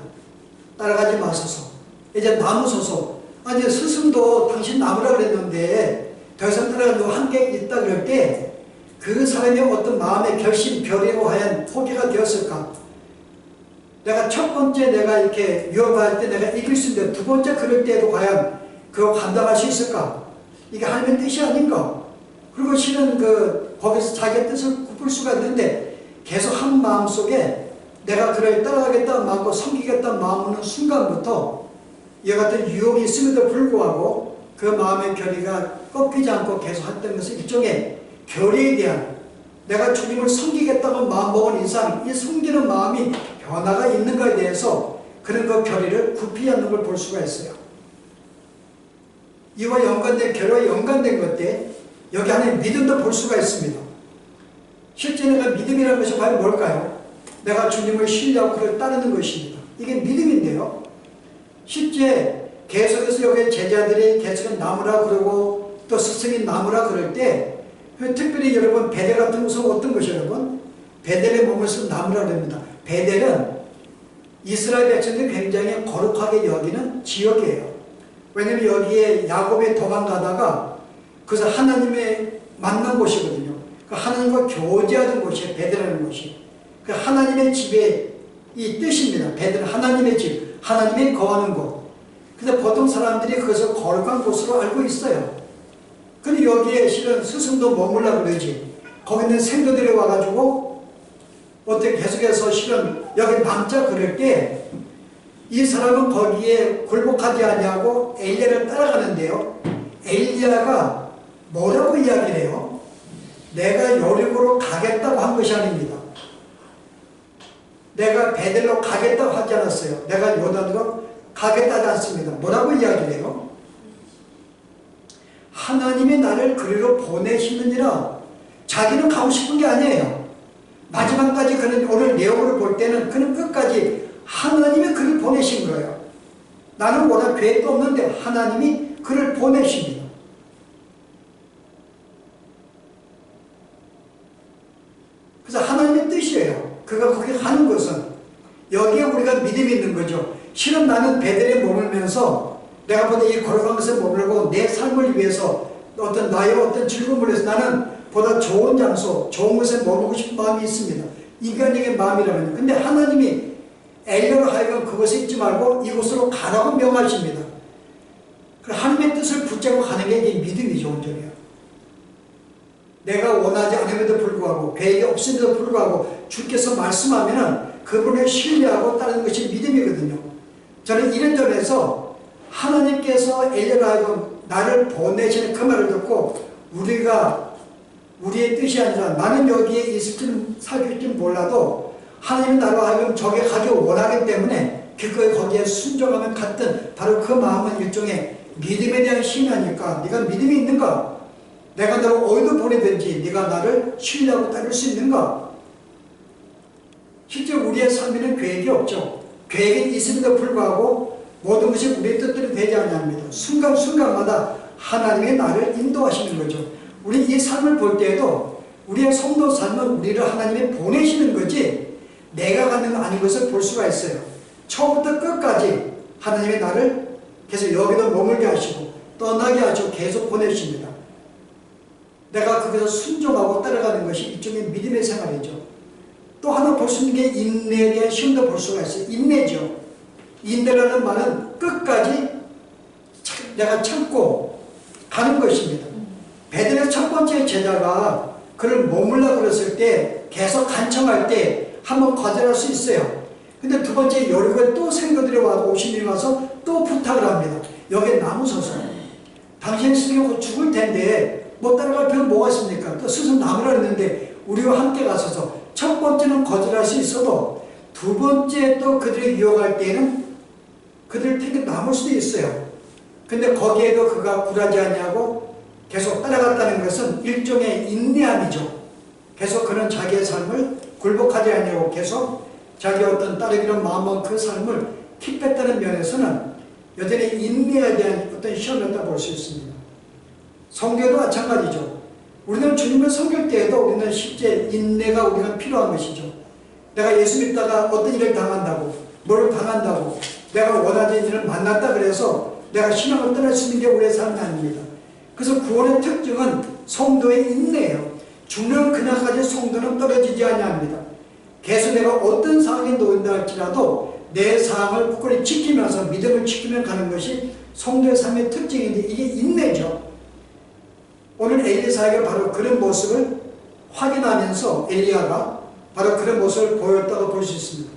[SPEAKER 1] 따라가지 마소서. 이제 남으소서. 아니 스승도 당신 남으라 그랬는데 더 이상 따라가는 한계 있다 그럴 때 그 사람이 어떤 마음의 결심, 결의로 하여 포기가 되었을까? 내가 첫 번째 내가 이렇게 위협할 때 내가 이길 수 있는데 두 번째 그럴 때에도 과연 그거 감당할 수 있을까? 이게 하나님의 뜻이 아닌가? 그리고 실은 거기서 자기의 뜻을 굽을 수가 있는데 계속 한 마음 속에 내가 그를 따라가겠다는 마음과 섬기겠다는 마음 오는 순간부터 이와 같은 유혹이 있음에도 불구하고 그 마음의 결의가 꺾이지 않고 계속 했던 것은 일종의 결의에 대한 내가 주님을 섬기겠다는 마음 먹은 이상 이 섬기는 마음이 변화가 있는 것에 대해서 그런 그 결의를 굽히지 않는 걸 볼 수가 있어요. 이와 연관된 결의와 연관된 것들 여기 안에 믿음도 볼 수가 있습니다. 실제 내가 믿음이라는 것이 과연 뭘까요? 내가 주님을 신뢰하고 그를 따르는 것입니다. 이게 믿음인데요. 실제 계속해서 여기 제자들이 계속 남으라 그러고 또 스승이 남으라 그럴 때 특별히 여러분 베델 같은 것은 어떤 것이 여러분? 베델의 몸을 쓰고 남으라 그럽니다. 베델은 이스라엘 백성들이 굉장히 거룩하게 여기는 지역이에요. 왜냐하면 여기에 야곱이 도망가다가 그래서 하나님의 만난 곳이거든요. 그 하나님과 교제하는 곳이에요. 베델이라는 곳이. 그 하나님의 집의 이 뜻입니다. 베델은 하나님의 집, 하나님이 거하는 곳. 근데 보통 사람들이 그것을 거룩한 곳으로 알고 있어요. 근데 여기에 실은 스승도 머물라 그러지. 거기 있는 생도들이 와가지고 어떻게 계속해서 실은 여기 남자 그럴 때 이 사람은 거기에 굴복하지 아니하고 엘리야를 따라가는데요. 엘리야가 뭐라고 이야기를 해요? 내가 여리고로 가겠다고 한 것이 아닙니다. 내가 베델로 가겠다고 하지 않았어요. 내가 요단으로 가겠다 하지 않습니다. 뭐라고 이야기를 해요? 하나님이 나를 그리로 보내시느니라. 자기는 가고 싶은 게 아니에요. 마지막까지 그는 오늘 내용을 볼 때는 그는 끝까지 하나님이 그를 보내신 거예요. 나는 워낙 계획도 없는데 하나님이 그를 보내십니다. 그래서 하나님의 뜻이에요. 그가 거기 가는 것은 여기에 우리가 믿음이 있는 거죠. 실은 나는 베델에 머물면서 내가 보다 이 거룩한 것에 머물고 내 삶을 위해서 어떤 나의 어떤 즐거움을 위해서 나는 보다 좋은 장소, 좋은 곳에 머물고 싶은 마음이 있습니다. 인간적인 마음이라면요. 근데 하나님이 엘리야로 하여금 그곳에 있지 말고 이곳으로 가라고 명하십니다. 하나님의 뜻을 붙잡고 가는 게 이게 믿음이죠, 온전히요. 내가 원하지 않음에도 불구하고 계획이 없음에도 불구하고 주께서 말씀하면은 그분을 신뢰하고 따르는 것이 믿음이거든요. 저는 이런 점에서 하나님께서 엘리야로 하여금 나를 보내시는 그 말을 듣고 우리의 뜻이 아니라 나는 여기에 있을지는 살길지는 몰라도 하나님은 나로 하여금 저기 가기 원하기 때문에 기꺼이 거기에 순종하면 갔든 바로 그 마음은 일종의 믿음에 대한 힘이 아닐까. 네가 믿음이 있는가? 내가 너를 어디로 보내든지 네가 나를 신뢰하고 따를 수 있는가? 실제 우리의 삶에는 계획이 없죠. 계획이 있음에도 불구하고 모든 것이 우리의 뜻대로 되지 않습니다. 순간순간마다 하나님이 나를 인도하시는 거죠. 우리 이 삶을 볼 때에도 우리의 성도 삶은 우리를 하나님이 보내시는 거지 내가 가는 거 아닌 것을 볼 수가 있어요. 처음부터 끝까지 하나님이 나를 계속 여기도 머물게 하시고 떠나게 하시고 계속 보내십니다. 내가 거기서 순종하고 따라가는 것이 일종의 믿음의 생활이죠. 또 하나 볼 수 있는 게 인내에 대한 시험도 볼 수가 있어요. 인내죠. 인내라는 말은 끝까지 내가 참고 가는 것입니다. 베델의 첫 번째 제자가 그를 머물라 그랬을 때 계속 간청할 때 한번 거절할 수 있어요. 근데 두 번째 여리고에 또 생도들이 와서 50명이 와서 또 부탁을 합니다. 여기에 남으소서. 당신 스승이 곧 죽을 텐데 못 따라갈 필요는 뭐가 있습니까? 또 스승 남으라 했는데 우리와 함께 가셔서 첫 번째는 거절할 수 있어도 두 번째 또 그들이 유혹할 때에는 그들 택에 남을 수도 있어요. 근데 거기에도 그가 굴하지 않냐고 계속 따라갔다는 것은 일종의 인내함이죠. 계속 그는 자기의 삶을 굴복하지 않냐고 계속 자기 어떤 따르기는 마음은 그 삶을 킵했다는 면에서는 여전히 인내에 대한 어떤 시험이었다 볼 수 있습니다. 성교도 마찬가지죠. 우리는 주님을 섬길 때에도 우리는 실제 인내가 우리가 필요한 것이죠. 내가 예수 믿다가 어떤 일을 당한다고, 뭘 당한다고, 내가 원하는 일을 만났다 그래서 내가 신앙을 떠날 수 있는 게 우리의 삶이 아닙니다. 그래서 구원의 특징은 성도의 인내예요. 죽는 그날까지 성도는 떨어지지 아니합니다. 계속 내가 어떤 상황에 놓인다 할지라도 내 상황을 굳건히 지키면서 믿음을 지키며 가는 것이 성도의 삶의 특징인데 이게 인내죠. 오늘 엘리사에게 바로 그런 모습을 확인하면서 엘리야가 바로 그런 모습을 보였다고 볼 수 있습니다.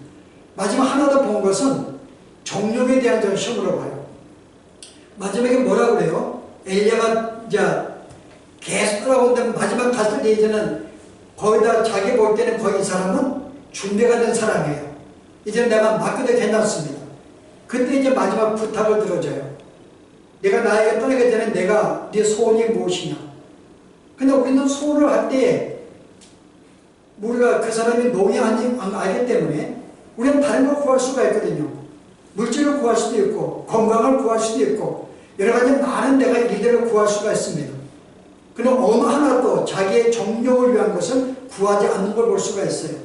[SPEAKER 1] 마지막 하나 더 본 것은 정욕에 대한 저는 시험으로 봐요. 마지막에 뭐라 그래요? 엘리야가 이제 계속 따라온다면 마지막 갔을 때 이제는 거기다 자기 볼 때는 거의 이 사람은 준비가 된 사람이에요. 이제 내가 맡겨도 괜찮습니다. 그때 이제 마지막 부탁을 들어줘요. 내가 나에게 떠나기 전에 내가 네 소원이 무엇이냐. 근데 우리는 소원을 할 때 우리가 그 사람이 노이 알기 때문에 우리는 다른 걸 구할 수가 있거든요. 물질을 구할 수도 있고 건강을 구할 수도 있고 여러 가지 많은 내가 일들을 구할 수가 있습니다. 그럼 어느 하나도 자기의 정욕을 위한 것을 구하지 않는 걸 볼 수가 있어요.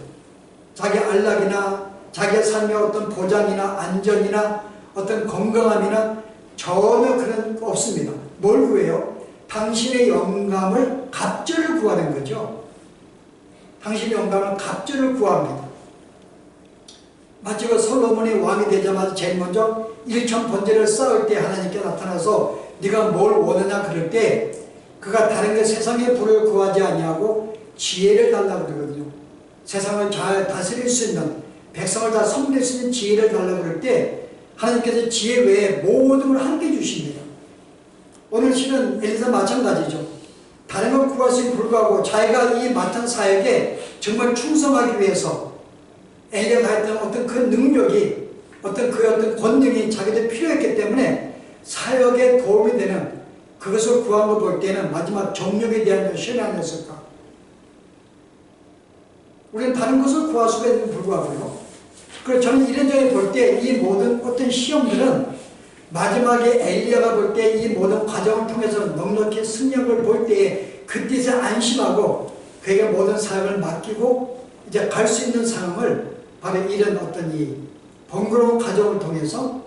[SPEAKER 1] 자기 안락이나 자기의 삶의 어떤 보장이나 안전이나 어떤 건강함이나 전혀 그런 거 없습니다. 뭘 구해요? 당신의 영감을 갑절을 구하는 거죠. 당신의 영감은 갑절을 구합니다. 마치 그 솔로몬이 왕이 되자마자 제일 먼저 일천 번제를 쌓을 때 하나님께 나타나서 네가 뭘 원하냐 그럴 때 그가 다른 게 세상의 부를 구하지 아니하고 지혜를 달라고 그러거든요. 세상을 잘 다스릴 수 있는, 백성을 다 섬길 수 있는 지혜를 달라고 그럴 때 하나님께서 지혜 외에 모든 걸 함께 주십니다. 오늘 실은 엘리사 마찬가지죠. 다른 걸 구하시기 불구하고 자기가 이 맡은 사역에 정말 충성하기 위해서 엘리야가 했던 어떤 그 능력이 어떤 권능이 자기들 필요했기 때문에 사역에 도움이 되는 그것을 구한 걸 볼 때는 마지막 정욕에 대한 시험이 아니었을까. 우리는 다른 것을 구할 수가 있는데 불구하고요. 그래서 저는 이런저런 볼 때 이 모든 어떤 시험들은 마지막에 엘리야가 볼 때 이 모든 과정을 통해서 넉넉히 승리한 걸 볼 때에 그때서 안심하고 그에게 모든 사역을 맡기고 이제 갈 수 있는 상황을 바로 이런 어떤 이 번거로운 과정을 통해서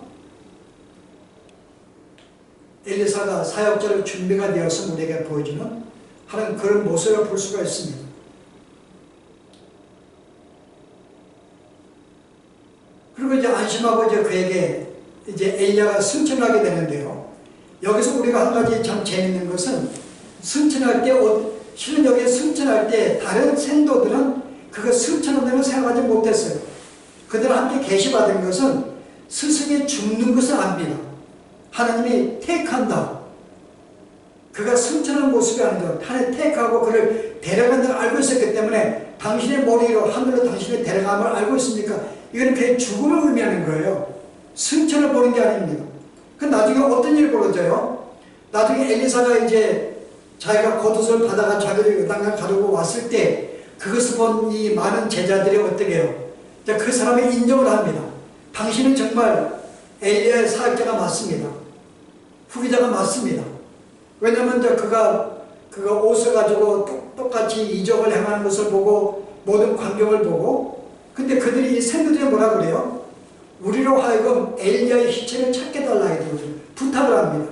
[SPEAKER 1] 엘리사가 사역자로 준비가 되어서 우리에게 보여주는 하는 그런 모습을 볼 수가 있습니다. 그리고 이제 안심하고 이제 그에게 이제 엘리야가 승천하게 되는데요. 여기서 우리가 한 가지 참 재밌는 것은 승천할 때, 실은 여기에 승천할 때 다른 생도들은 그거 승천한다고 생각하지 못했어요. 그들은 함께 계시받은 것은 스승이 죽는 것을 압니다. 하나님이 택한다. 그가 승천한 모습이 아니죠. 하나님 택하고 그를 데려간다는 걸 알고 있었기 때문에 당신의 머리로 하늘로 당신을 데려감을 알고 있습니까? 이건 그의 죽음을 의미하는 거예요. 승천을 보는 게 아닙니다. 그 나중에 어떤 일이 벌어져요? 나중에 엘리사가 이제 자기가 겉옷을 받아가 자기를 의당을 가지고 왔을 때 그것을 본 이 많은 제자들이 어떻게 해요? 그 사람의 인정을 합니다. 당신은 정말 엘리야의 사역자가 맞습니다. 후기자가 맞습니다. 왜냐하면 그가 옷을 가지고 똑같이 이적을 행하는 것을 보고 모든 광경을 보고 근데 그들이 이 생도들이 뭐라 그래요? 우리로 하여금 엘리야의 시체를 찾게 달라 해도 부탁을 합니다.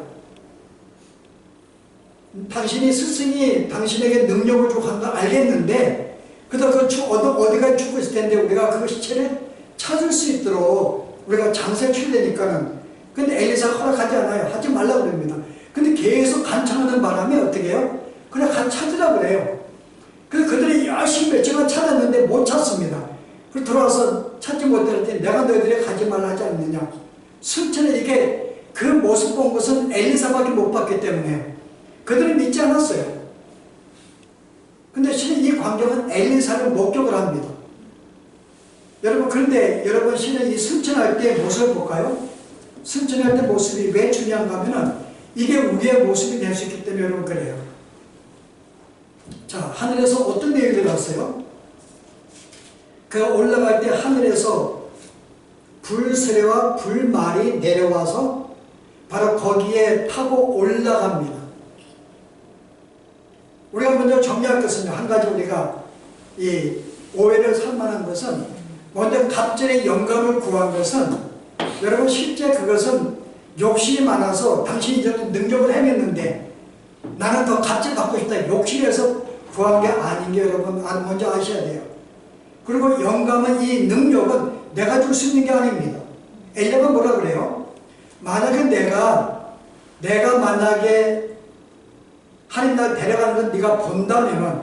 [SPEAKER 1] 당신이 스승이 당신에게 능력을 주고 한 걸 알겠는데 그래도 어디가 죽고 있을 텐데 우리가 그 시체를 찾을 수 있도록 우리가 장세를 치르려니까는 근데 엘리사가 허락하지 않아요. 하지 말라고 그럽니다. 근데 계속 간청하는 바람에 어떻게 해요? 그냥 찾으라 그래요. 그래서 그들이 열심히 며칠간 찾았는데 못 찾습니다. 그래서 들어와서 찾지 못할 때 내가 너희들이 가지 말라 하지 않느냐. 승천에 이게 그 모습 본 것은 엘리사밖에 못 봤기 때문에 그들은 믿지 않았어요. 근데 실은 이 광경은 엘리사를 목격을 합니다. 여러분 그런데 여러분 실은 이 승천할 때 모습을 볼까요? 승천할 때 모습이 왜 중요한가 하면은 이게 우리의 모습이 될 수 있기 때문에 여러분 그래요. 자, 하늘에서 어떤 내용이 들어왔어요? 그 올라갈 때 하늘에서 불세례와 불말이 내려와서 바로 거기에 타고 올라갑니다. 우리가 먼저 정리할 것은요, 한 가지 우리가 이 오해를 살만한 것은, 먼저 갑절의 영감을 구한 것은, 여러분 실제 그것은 욕심이 많아서 당신이 저는 능력을 행했는데 나는 더 갑질 받고 싶다, 욕심에서 구한 게 아닌 게 여러분 먼저 아셔야 돼요. 그리고 영감은, 이 능력은 내가 줄 수 있는 게 아닙니다. 엘리야가 뭐라 그래요? 만약에 내가 만약에 하나님 날 데려가는 건 네가 본다면은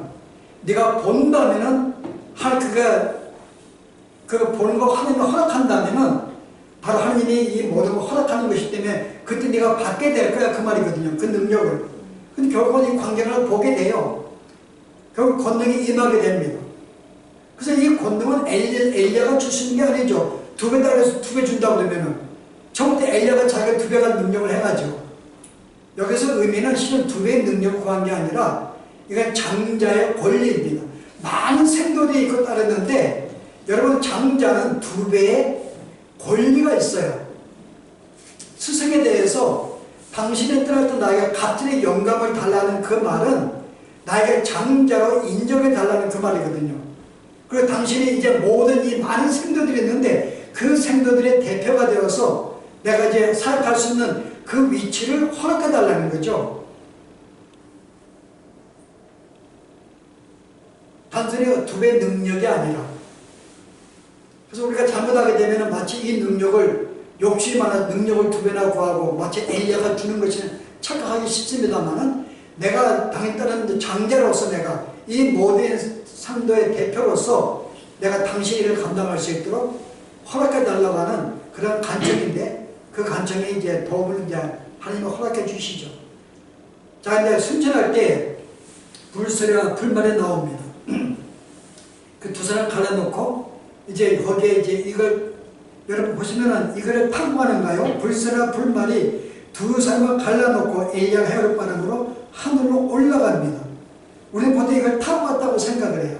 [SPEAKER 1] 그거 보는 거 하나님이 허락한다면은 바로 하나님이 이 모든 걸 허락하는 것이기 때문에 그때 네가 받게 될 거야, 그 말이거든요. 그 능력을. 근데 결국은 이 광경을 보게 돼요. 결국 권능이 임하게 됩니다. 그래서 이 권능은 엘리야가 줄 수 있는 게 아니죠. 2배 달라서 2배 준다고 그러면은 처음부터 엘리야가 자기가 2배가 능력을 해가지고, 여기서 의미는 실은 2배의 능력을 구한 게 아니라 이건 장자의 권리입니다. 많은 생도들이 있고 따르는데 여러분, 장자는 2배의 권리가 있어요. 스승에 대해서 당신의 떠날 때 나에게 갑질의 영감을 달라는 그 말은 나에게 장자로 인정해 달라는 그 말이거든요. 그리고 당신이 이제 모든 이 많은 생도들이 있는데 그 생도들의 대표가 되어서 내가 이제 사역할 수 있는 그 위치를 허락해 달라는 거죠. 단순히 2배 능력이 아니라. 그래서 우리가 잘못하게 되면 마치 이 능력을, 욕심이 많아 능력을 2배나 구하고 마치 엘리야가 주는 것이 착각하기 쉽습니다만은, 내가 당연히 따른 장자로서 내가 이 모든 상도의 대표로서 내가 당신의 일을 감당할 수 있도록 허락해 달라고 하는 그런 간청인데, 그 간청이 이제 도움을 이제 하나님이 허락해 주시죠. 자, 이제 순천할 때 불세례와 불말이 나옵니다. 그 2사람 갈라놓고 이제 거기에 이제 이걸 여러분 보시면은 이거를 타고 가는가요? 불세례와 불말이 2사람을 갈라놓고 엘리야가 헤어를 바람으로 하늘로 올라갑니다. 우리는 보통 이걸 타고 갔다고 생각을 해요.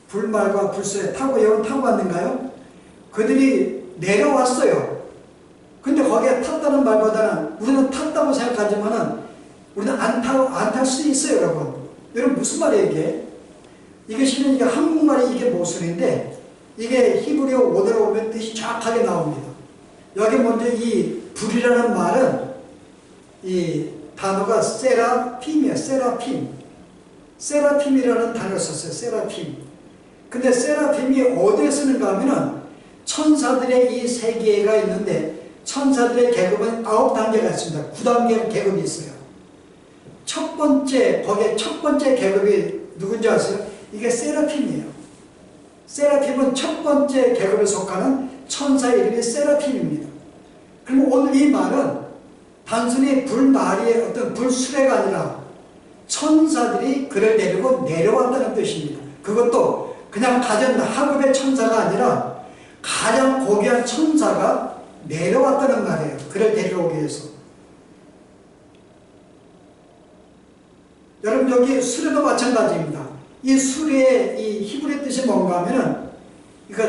[SPEAKER 1] 불말과 불세례 타고 여러분 타고 갔는가요? 그들이 내려왔어요. 근데 거기에 탔다는 말보다는 우리는 탔다고 생각하지만은 우리는 안 탈 수 있어요, 여러분. 여러분 무슨 말이에요, 이게? 이게 실은 이게 한국말이 이게 모순인데, 이게 히브리어 5대로 보면 뜻이 정확하게 나옵니다. 여기 먼저 이 불이라는 말은 이 단어가 세라핌이에요. 세라핌이라는 단어를 썼어요. 세라핌. 근데 세라핌이 어디에 쓰는가 하면은 천사들의 이 세계가 있는데, 천사들의 계급은 9단계가 있습니다. 9단계 계급이 있어요. 첫 번째, 거기에 첫 번째 계급이 누군지 아세요? 이게 세라핌이에요. 세라핌은 첫 번째 계급에 속하는 천사 이름이 세라핌입니다. 그럼 오늘 이 말은 단순히 불말이의 어떤 불수레가 아니라 천사들이 그를 데리고 내려왔다는 뜻입니다. 그것도 그냥 가장 하급의 천사가 아니라 가장 고귀한 천사가 내려왔다는 말이에요. 그를 데려오기 위해서. 여러분, 여기 수레도 마찬가지입니다. 이 수레의 이 히브리 뜻이 뭔가 하면은 이거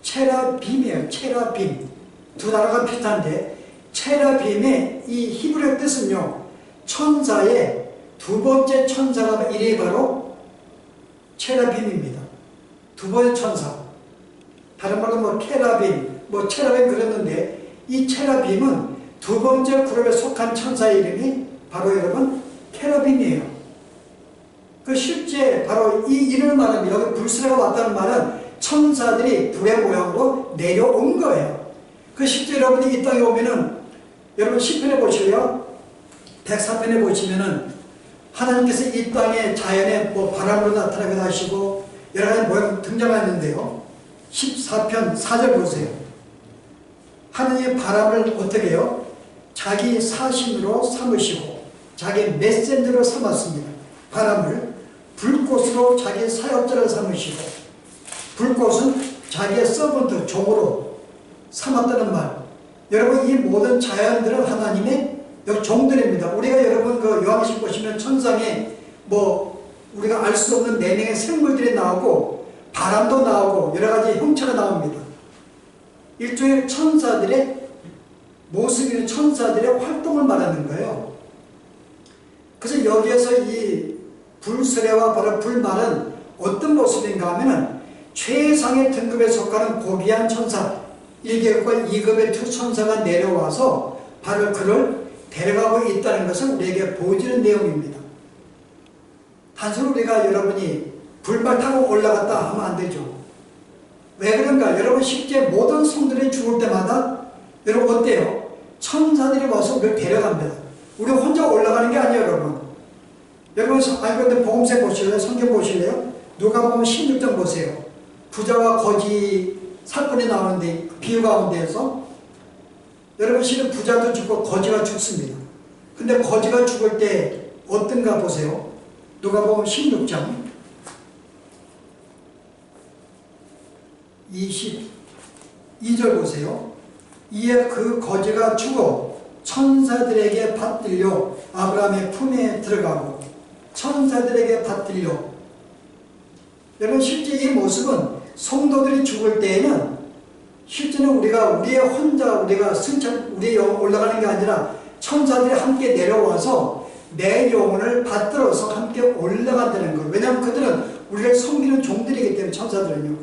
[SPEAKER 1] 체라빔이에요. 체라빔. 2 단어가 비슷한데, 체라빔의 이 히브리 뜻은요, 천사의 2번째 천사가 이름이 바로 체라빔입니다. 2번째 천사. 다른 말로 뭐 케라빔, 뭐 체라빔 그랬는데, 이 체라빔은 2번째 그룹에 속한 천사의 이름이 바로 여러분 케라빔이에요. 그 실제 바로 이 이름을 말합니다. 여기 불세례가 왔다는 말은 천사들이 불의 모양으로 내려온 거예요. 그 실제 여러분이 이 땅에 오면은, 여러분 시편에 보시고요, 104편에 보시면은 하나님께서 이 땅에 자연에 뭐 바람으로 나타나기도 하시고 여러 가지 모양 등장하는데요, 14편 4절 보세요. 하나님의 바람을 어떻게 해요? 자기 사신으로 삼으시고 자기 메신저로 삼았습니다. 바람을 불꽃으로 자기 사역자를 삼으시고, 불꽃은 자기의 서번트, 종으로 삼았다는 말. 여러분, 이 모든 자연들은 하나님의 종들입니다. 우리가 여러분 그 요한계시록 보시면 천상에 뭐 우리가 알 수 없는 내면의 생물들이 나오고 바람도 나오고 여러 가지 형체가 나옵니다. 일종의 천사들의 모습이나 천사들의 활동을 말하는 거예요. 그래서 여기에서 이 불수레와 바로 불말은 어떤 모습인가 하면은 최상의 등급에 속하는 고귀한 천사 1계급과 2급의 두 천사가 내려와서 바로 그를 데려가고 있다는 것을 우리에게 보여주는 내용입니다. 단순히 우리가 여러분이 불말 타고 올라갔다 하면 안 되죠. 왜 그런가? 여러분 실제 모든 성들이 죽을 때마다 여러분 어때요? 천사들이 와서 우리를 데려갑니다. 우리 혼자 올라가는 게 아니에요, 여러분. 여러분, 근데 복음서 보실래요? 성경 보실래요? 누가 보면 16장 보세요. 부자와 거지 사건이 나오는데, 비유 가운데에서 여러분 실은 부자도 죽고 거지가 죽습니다. 근데 거지가 죽을 때 어떤가 보세요. 누가 보면 16장 22절 보세요. 이에 그 거지가 죽어 천사들에게 받들려 아브라함의 품에 들어가고 천사들에게 받들려. 여러분 실제 이 모습은 성도들이 죽을 때에는 실제는 우리가 우리의 영혼 올라가는 게 아니라 천사들이 함께 내려와서 내 영혼을 받들어서 함께 올라간다는 거예요. 왜냐하면 그들은 우리를 섬기는 종들이기 때문에 천사들은요.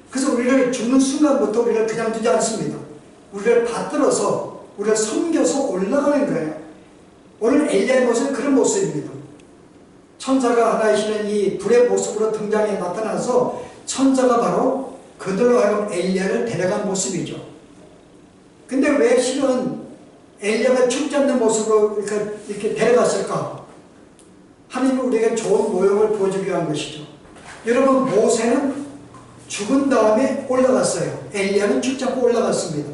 [SPEAKER 1] 그래서 우리를 죽는 순간부터 우리를 그냥 두지 않습니다. 우리를 받들어서 우리를 섬겨서 올라가는 거예요. 오늘 엘리야의 모습은 그런 모습입니다. 천사가 하나의 실은 이 불의 모습으로 등장해 나타나서 천사가 바로 그들로 하여금 엘리야를 데려간 모습이죠. 근데 왜 실은 엘리야가 죽지 않는 모습으로 이렇게 데려갔을까? 하나님이 우리에게 좋은 모형을 보여주기 위한 것이죠. 여러분 모세는 죽은 다음에 올라갔어요. 엘리야는 죽지 않고 올라갔습니다.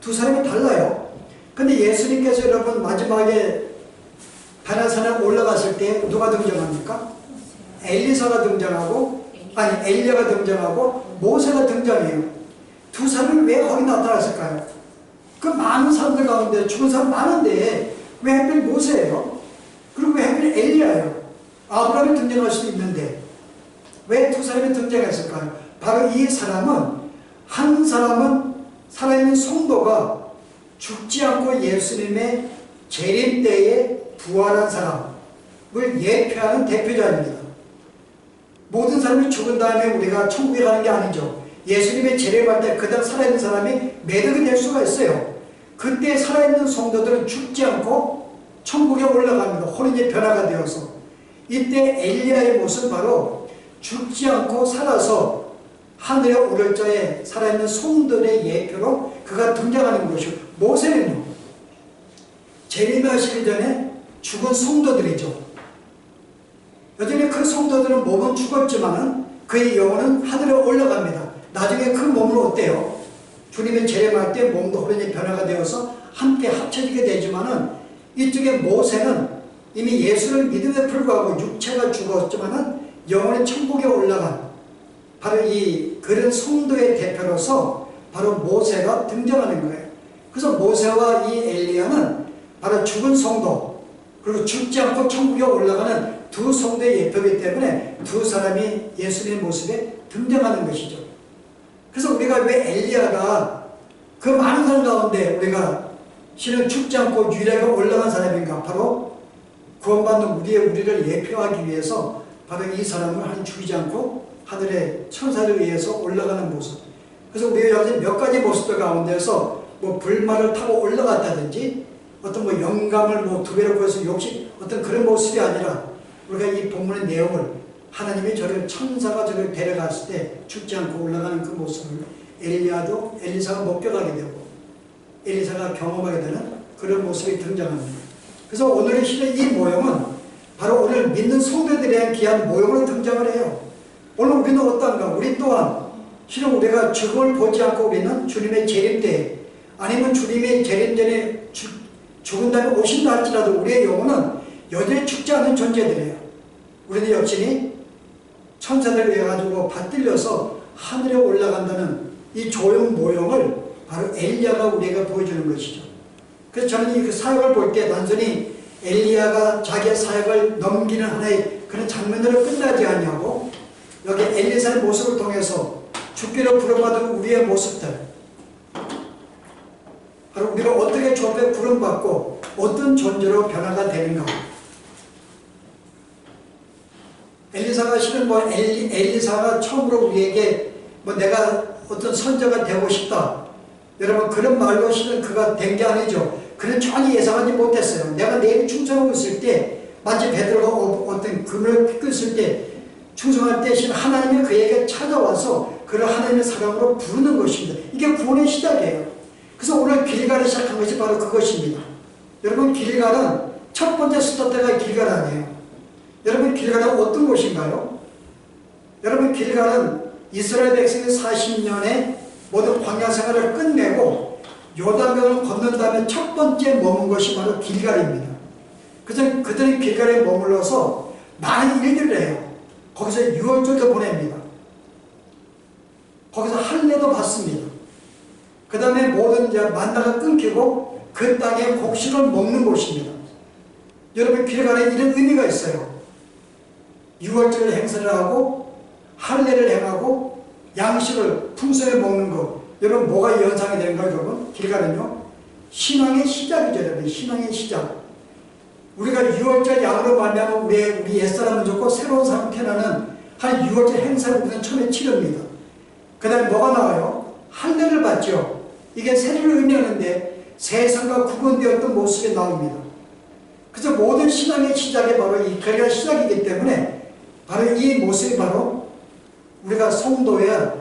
[SPEAKER 1] 두 사람이 달라요. 근데 예수님께서 여러분 마지막에 가나안에 올라갔을 때 누가 등장합니까? 엘리사가 등장하고 엘리야가 등장하고 모세가 등장해요. 두 사람이 왜 거기 나타났을까요? 그 많은 사람들 가운데 죽은 사람 많은데 왜 하필 모세예요? 그리고 왜 하필 엘리야예요? 아브라함이 등장할 수도 있는데 왜 두 사람이 등장했을까요? 바로 이 사람은 한 사람은 살아있는 성도가 죽지 않고 예수님의 재림 때에 부활한 사람을 예표하는 대표자입니다. 모든 사람이 죽은 다음에 우리가 천국에 가는 게 아니죠. 예수님의 재림할 때 그당 살아있는 사람이 매듭이 될 수가 있어요. 그때 살아있는 성도들은 죽지 않고 천국에 올라갑니다. 혼인의 변화가 되어서. 이때 엘리야의 모습은 바로 죽지 않고 살아서 하늘에 오를 자에 살아있는 성도의 예표로 그가 등장하는 것이고, 모세는요 재림하시기 전에 죽은 성도들이죠. 여전히 그 성도들은 몸은 죽었지만은 그의 영혼은 하늘에 올라갑니다. 나중에 그 몸은 어때요? 주님의 재림할 때 몸도 혼인의 변화가 되어서 함께 합쳐지게 되지만은 이쪽에 모세는 이미 예수를 믿음에 불구하고 육체가 죽었지만은 영혼의 천국에 올라간 바로 이 그런 성도의 대표로서 바로 모세가 등장하는 거예요. 그래서 모세와 이 엘리야는 바로 죽은 성도 그리고 죽지 않고 천국에 올라가는 두 성도의 예표이기 때문에 두 사람이 예수님의 모습에 등장하는 것이죠. 그래서 우리가 왜 엘리야가 그 많은 사람 가운데 우리가 실은 죽지 않고 유일하게 올라간 사람인가? 바로 구원받는 우리를 예표하기 위해서 바로 이 사람을 하나님 죽이지 않고 하늘의 천사를 위해서 올라가는 모습. 그래서 우리가 여기서 몇 가지 모습들 가운데서 뭐 불말을 타고 올라갔다든지 어떤 뭐 영감을 뭐 두 배로 보여서 욕심 어떤 그런 모습이 아니라 우리가 이 본문의 내용을 하나님이 천사가 저를 데려갔을 때 죽지 않고 올라가는 그 모습을 엘리사가 목격하게 되고 엘리사가 경험하게 되는 그런 모습이 등장합니다. 그래서 오늘의 실은 이 모형은 바로 오늘 믿는 성도들에 대한 귀한 모형으로 등장을 해요. 오늘 우리는 어떤가? 우리 또한 실은 우리가 죽음을 보지 않고 우리는 주님의 재림 때 아니면 주님의 재림 전에 죽은 다음에 오신다 할지라도 우리의 영혼은 여전히 죽지 않는 존재들이에요. 우리는 여전히 천사들을 위해 가지고 받들려서 하늘에 올라간다는 이 조형 모형을 바로 엘리야가 우리에게 보여주는 것이죠. 그래서 저는 이 그 사역을 볼 때 단순히 엘리야가 자기의 사역을 넘기는 하나의 그런 장면으로 끝나지 않냐고 여기 엘리사의 모습을 통해서 죽기로 부름받은 우리의 모습들, 바로 우리가 어떻게 주 앞에 부름받고 어떤 존재로 변화가 되는가. 엘리사가 실은 엘리사가 처음으로 우리에게 내가 어떤 선자가 되고 싶다, 여러분 그런 말로 실은 그가 된 게 아니죠. 그는 전혀 예상하지 못했어요. 내가 내일 충성하고 있을 때, 마치 베드로가 어떤 그물을 끄었을 때 충성할 때 실은 하나님이 그에게 찾아와서 그를 하나님의 사랑으로 부르는 것입니다. 이게 구원의 시작이에요. 그래서 오늘 길갈을 시작한 것이 바로 그것입니다. 여러분 길갈은 첫 번째 스타트가 길갈 아니에요. 여러분 길갈은 어떤 곳인가요? 여러분 길갈은 이스라엘 백성이 40년의 모든 광야 생활을 끝내고 요단강을 건넌 다음에 첫 번째 머문 것이 바로 길갈입니다. 그래서 그들이 길갈에 머물러서 많은 일들을 해요. 거기서 유월절도 보냅니다. 거기서 할례도 받습니다. 그 다음에 모든 만나가 끊기고 그 땅의 곡식을 먹는 곳입니다. 여러분 길갈에 이런 의미가 있어요. 유월절 행사를 하고 할례를 행하고 양식을 풍성히 먹는 것. 여러분 뭐가 연상이 되는가요? 여러분 길갈은요 신앙의 시작이죠. 여러분 신앙의 시작. 우리가 유월절 양으로 말미암아 우리 옛사람은 좋고 새로운 사람 태어나는 한 유월절 행사를 우리는 처음에 치릅니다. 그 다음에 뭐가 나와요? 할례를 받죠. 이게 세례를 의미하는데 세상과 구분되었던 모습이 나옵니다. 그래서 모든 신앙의 시작이 바로 이 거리가 시작이기 때문에 바로 이 모습이 바로 우리가 성도의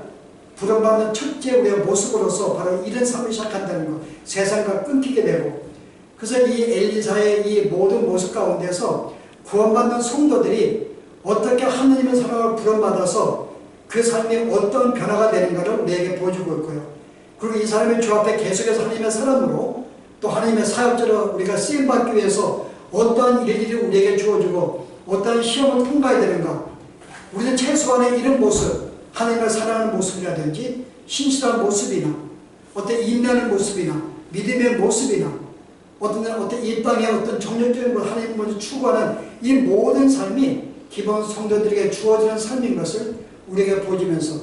[SPEAKER 1] 부름받는 첫째 우리의 모습으로서 바로 이런 삶을 시작한다는 것. 세상과 끊기게 되고. 그래서 이 엘리사의 이 모든 모습 가운데서 구원받는 성도들이 어떻게 하나님의 사랑을 부름받아서 그 삶이 어떤 변화가 되는가를 우리에게 보여주고 있고요. 그리고 이 사람이 주 앞에 계속해서 하나님의 사람으로 또 하나님의 사역자로 우리가 쓰임받기 위해서 어떠한 일들이 우리에게 주어지고 어떠한 시험을 통과해야 되는가. 우리는 최소한의 이런 모습, 하나님을 사랑하는 모습이라든지 신실한 모습이나 어떤 인내하는 모습이나 믿음의 모습이나 어떤 이 땅의 어떤 정력적인 것 하나님 먼저 추구하는 이 모든 삶이 기본 성도들에게 주어지는 삶인 것을 우리에게 보여주면서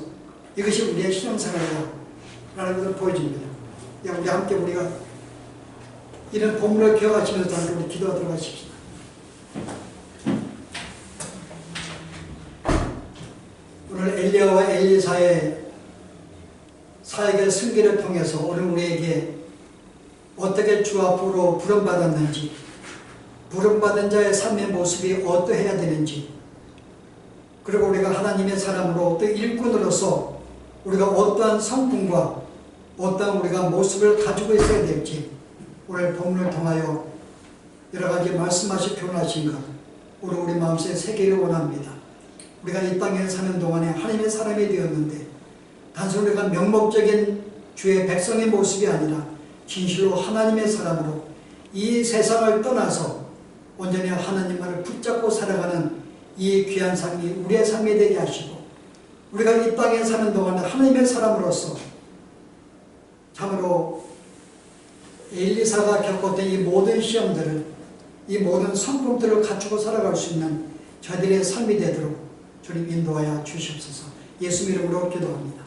[SPEAKER 1] 이것이 우리의 신앙생활이다 라는 것을 보여줍니다. 우리 함께 우리가 이런 본문을 기억하시면서 우리 기도하도록 하십시다. 오늘 엘리야와 엘리사의 사역의 승기를 통해서 오늘 우리에게 어떻게 주 앞으로 부름받았는지, 부름받은 자의 삶의 모습이 어떠해야 되는지, 그리고 우리가 하나님의 사람으로 또 일꾼으로서 우리가 어떠한 성품과 어떠한 우리가 모습을 가지고 있어야 될지 오늘 본문을 통하여 여러 가지 말씀하시 교훈하신 것 우리 마음속에 새기를 원합니다. 우리가 이 땅에 사는 동안에 하나님의 사람이 되었는데 단순히 우리가 명목적인 주의 백성의 모습이 아니라 진실로 하나님의 사람으로 이 세상을 떠나서 온전히 하나님만을 붙잡고 살아가는 이 귀한 삶이 우리의 삶이 되게 하시고 우리가 이 땅에 사는 동안에 하나님의 사람으로서 참으로 엘리사가 겪었던 이 모든 시험들을, 이 모든 성품들을 갖추고 살아갈 수 있는 저희들의 삶이 되도록 주님 인도하여 주시옵소서. 예수 이름으로 기도합니다.